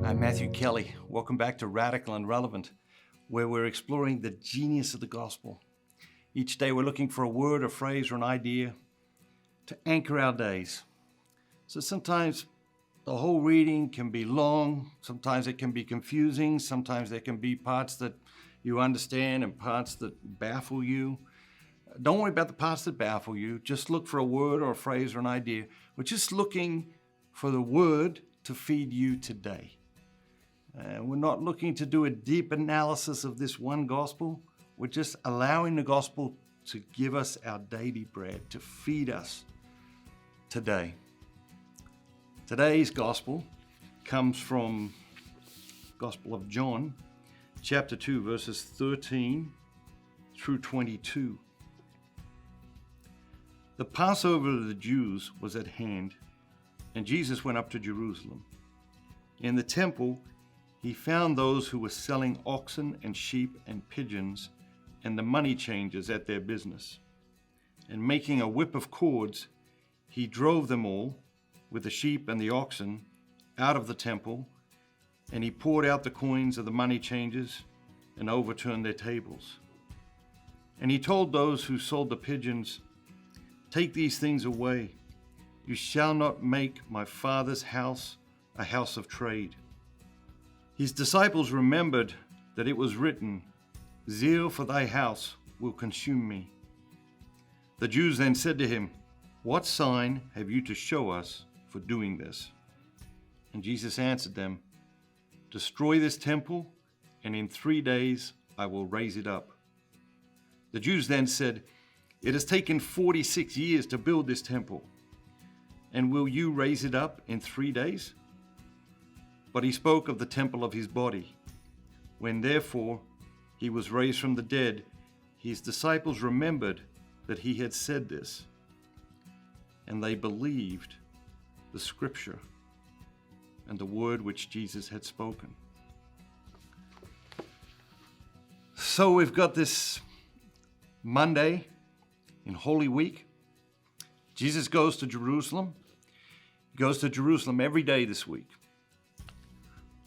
I'm Matthew Kelly. Welcome back to Radical and Relevant, where we're exploring the genius of the gospel. Each day we're looking for a word, a phrase, or an idea to anchor our days. So sometimes the whole reading can be long, sometimes it can be confusing, sometimes there can be parts that you understand and parts that baffle you. Don't worry about the parts that baffle you. Just look for a word or a phrase or an idea. We're just looking for the word to feed you today. We're not looking to do a deep analysis of this one gospel. We're just allowing the gospel to give us our daily bread, to feed us today. Today's gospel comes from Gospel of John, chapter 2, verses 13 through 22. The Passover of the Jews was at hand, and Jesus went up to Jerusalem. In the temple, he found those who were selling oxen and sheep and pigeons and the money changers at their business. And making a whip of cords, he drove them all, with the sheep and the oxen, out of the temple, and he poured out the coins of the money changers and overturned their tables. And he told those who sold the pigeons, "Take these things away. You shall not make my Father's house a house of trade." His disciples remembered that it was written, "Zeal for thy house will consume me." The Jews then said to him, "What sign have you to show us for doing this?" And Jesus answered them, "Destroy this temple, and in 3 days I will raise it up." The Jews then said, "It has taken 46 years to build this temple, and will you raise it up in 3 days?" But he spoke of the temple of his body. When therefore he was raised from the dead, his disciples remembered that he had said this, and they believed the scripture and the word which Jesus had spoken. So we've got this Monday in Holy Week. Jesus goes to Jerusalem. He goes to Jerusalem every day this week.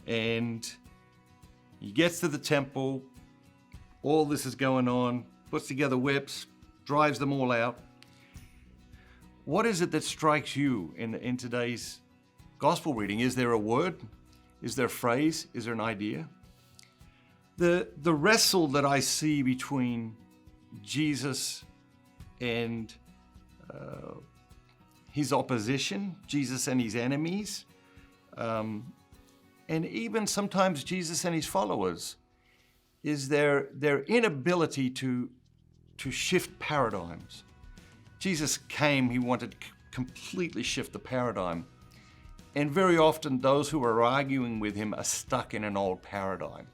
And he gets to the temple. All this is going on. Puts together whips. Drives them all out. What is it that strikes you in today's gospel reading? Is there a word? Is there a phrase? Is there an idea? The wrestle that I see between Jesus and his opposition, Jesus and his enemies, and even sometimes Jesus and his followers, is their inability to shift paradigms. Jesus came, he wanted to completely shift the paradigm. And very often those who are arguing with him are stuck in an old paradigm.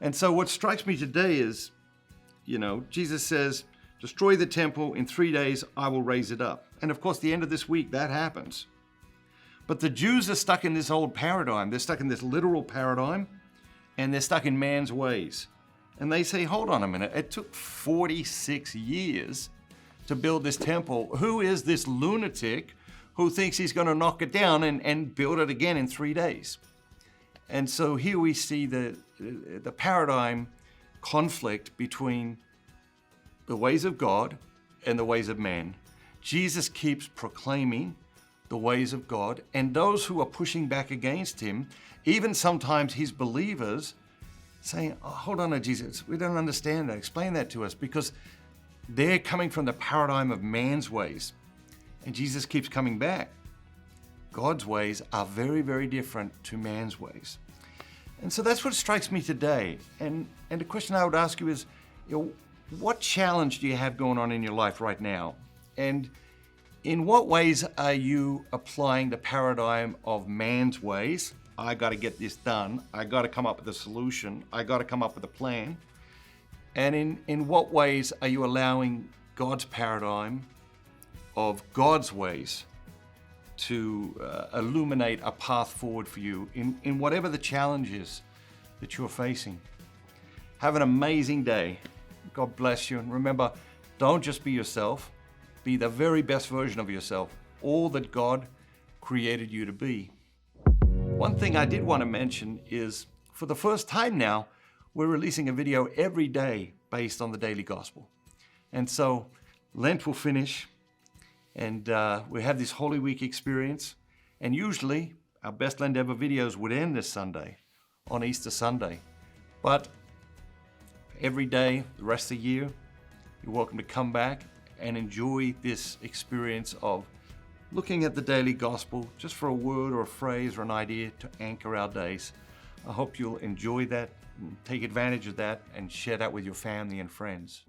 And so what strikes me today is, Jesus says, "Destroy the temple, in 3 days I will raise it up." And of course, the end of this week, that happens. But the Jews are stuck in this old paradigm. They're stuck in this literal paradigm, and they're stuck in man's ways. And they say, hold on a minute, it took 46 years to build this temple. Who is this lunatic who thinks he's going to knock it down and build it again in 3 days? And so here we see the paradigm conflict between the ways of God and the ways of man. Jesus keeps proclaiming the ways of God, and those who are pushing back against him, even sometimes his believers, saying, "Oh, hold on, Jesus, we don't understand that. Explain that to us," because they're coming from the paradigm of man's ways. And Jesus keeps coming back. God's ways are very, very different to man's ways. And so that's what strikes me today. And the question I would ask you is, what challenge do you have going on in your life right now? And in what ways are you applying the paradigm of man's ways? I got to get this done. I got to come up with a solution. I got to come up with a plan. And in what ways are you allowing God's paradigm of God's ways to illuminate a path forward for you in whatever the challenge is that you're facing? Have an amazing day. God bless you. And remember, don't just be yourself. Be the very best version of yourself, all that God created you to be. One thing I did want to mention is, for the first time now, we're releasing a video every day based on the Daily Gospel. And so Lent will finish, and we have this Holy Week experience. And usually our Best Lent Ever videos would end this Sunday, on Easter Sunday. But every day, the rest of the year, you're welcome to come back and enjoy this experience of looking at the Daily Gospel just for a word or a phrase or an idea to anchor our days. I hope you'll enjoy that, and take advantage of that, and share that with your family and friends.